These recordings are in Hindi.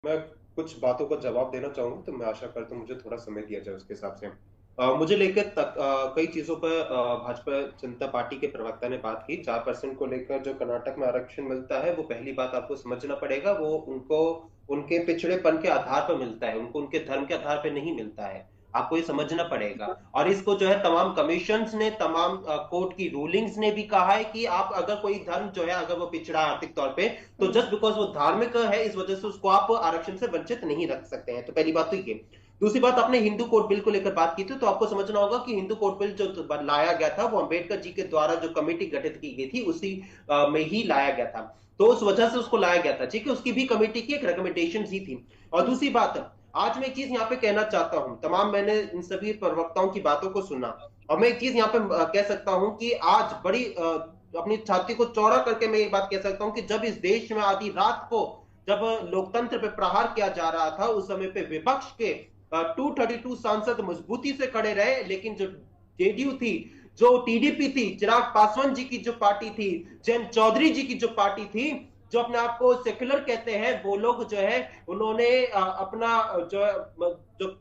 मैं कुछ बातों का जवाब देना चाहूंगा, तो मैं आशा करता हूँ मुझे थोड़ा समय दिया जाए उसके हिसाब से। मुझे लेकर कई चीजों पर भाजपा जनता पार्टी के प्रवक्ता ने बात की। 4% को लेकर जो कर्नाटक में आरक्षण मिलता है, वो पहली बात आपको समझना पड़ेगा, वो उनको उनके पिछड़ेपन के आधार पर मिलता है, उनको उनके धर्म के आधार पर नहीं मिलता है। आपको ये समझना पड़ेगा। और इसको जो है तमाम कमीशंस ने, तमाम कोर्ट की रूलिंग्स ने भी कहा है कि आप अगर कोई धर्म जो है अगर वो पिछड़ा आर्थिक तौर पे, तो जस्ट बिकॉज वो धार्मिक है इस वजह से उसको आप आरक्षण से वंचित नहीं रख सकते हैं। तो पहली बात तो ये। दूसरी बात, आपने हिंदू कोड बिल को लेकर बात की थी, तो आपको समझना होगा कि हिंदू कोड बिल जो लाया गया था, वो अंबेडकर जी के द्वारा जो कमेटी गठित की गई थी उसी में ही लाया गया था। तो उस वजह से उसको लाया गया था, ठीक है। उसकी भी कमेटी की एक रिकमेंडेशन ही थी। और दूसरी बात, आज मैं एक चीज यहाँ पे कहना चाहता हूं, तमाम मैंने इन सभी प्रवक्ताओं की बातों को सुना, और मैं एक चीज यहाँ पे कह सकता हूं कि आज बड़ी अपनी छाती को चौड़ा करके मैं ये बात कह सकता हूं कि जब इस देश में आधी रात को जब लोकतंत्र पे प्रहार किया जा रहा था, उस समय पे विपक्ष के 232 सांसद मजबूती से खड़े रहे, लेकिन जो जेडीयू थी, जो टीडीपी थी, चिराग पासवान जी की जो पार्टी थी, जयंत चौधरी जी की जो पार्टी थी, जो अपने आप को सेक्युलर कहते हैं, वो लोग जो है उन्होंने अपना जो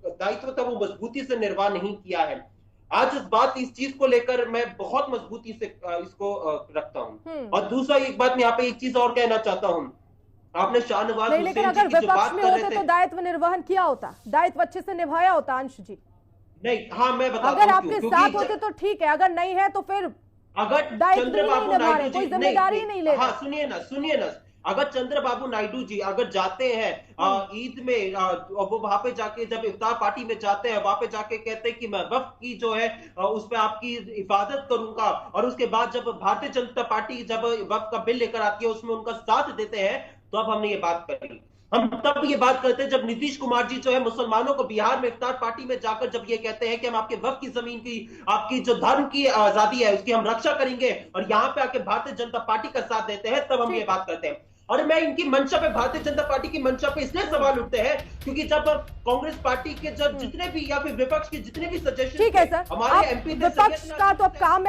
दायित्व था वो मजबूती से निर्वाह नहीं किया है। आज इस चीज को लेकर मैं बहुत मजबूती से इसको रखता हूं। और दूसरा एक बात मैं यहाँ पे एक चीज और कहना चाहता हूं। आपने शाहनवाज नहीं, लेकिन हुसैन जी अगर की जो विपक्ष बात में कर होते रहे तो थे, दायित्व निर्वहन किया होता, दायित्व अच्छे से निभाया होता अंश जी। नहीं, हाँ मैं बताता अगर हूं आपके क्यों, साथ होते तो ठीक है, अगर नहीं है तो फिर अगर दायित्व ही नहीं चंद्रबाबू निभा नायडू रहे, जी कोई जिम्मेदारी नहीं ले हाँ रहे। सुनिए ना, अगर चंद्रबाबू नायडू जी अगर जाते हैं ईद में, वो वहां पे जाके जब इफ्तार पार्टी में जाते हैं, वहां पे जाके कहते हैं कि मैं वक्फ की जो है उस पर आपकी हिफाजत करूंगा, और उसके बाद जब भारतीय जनता पार्टी जब वक्फ का बिल लेकर आती है उसमें उनका साथ देते हैं, तो अब हमने ये बात करी। हम तब ये बात करते हैं जब नीतीश कुमार जी जो है मुसलमानों को बिहार में इफ्तार पार्टी में जाकर जब ये कहते हैं कि हम आपके वक्फ की जमीन की, आपकी जो धर्म की आजादी है उसकी हम रक्षा करेंगे, और यहाँ पे आके भारतीय जनता पार्टी का साथ देते हैं, तब हम ये ठीक है। बात करते हैं। और मैं इनकी मंशा पे, भारतीय जनता पार्टी की मंशा पे इसलिए सवाल उठते हैं क्योंकि जब कांग्रेस पार्टी के जब जितने भी या फिर विपक्ष के जितने भी सजेशन ठीक है सर, हमारे आप एमपी विपक्ष का तो अब काम है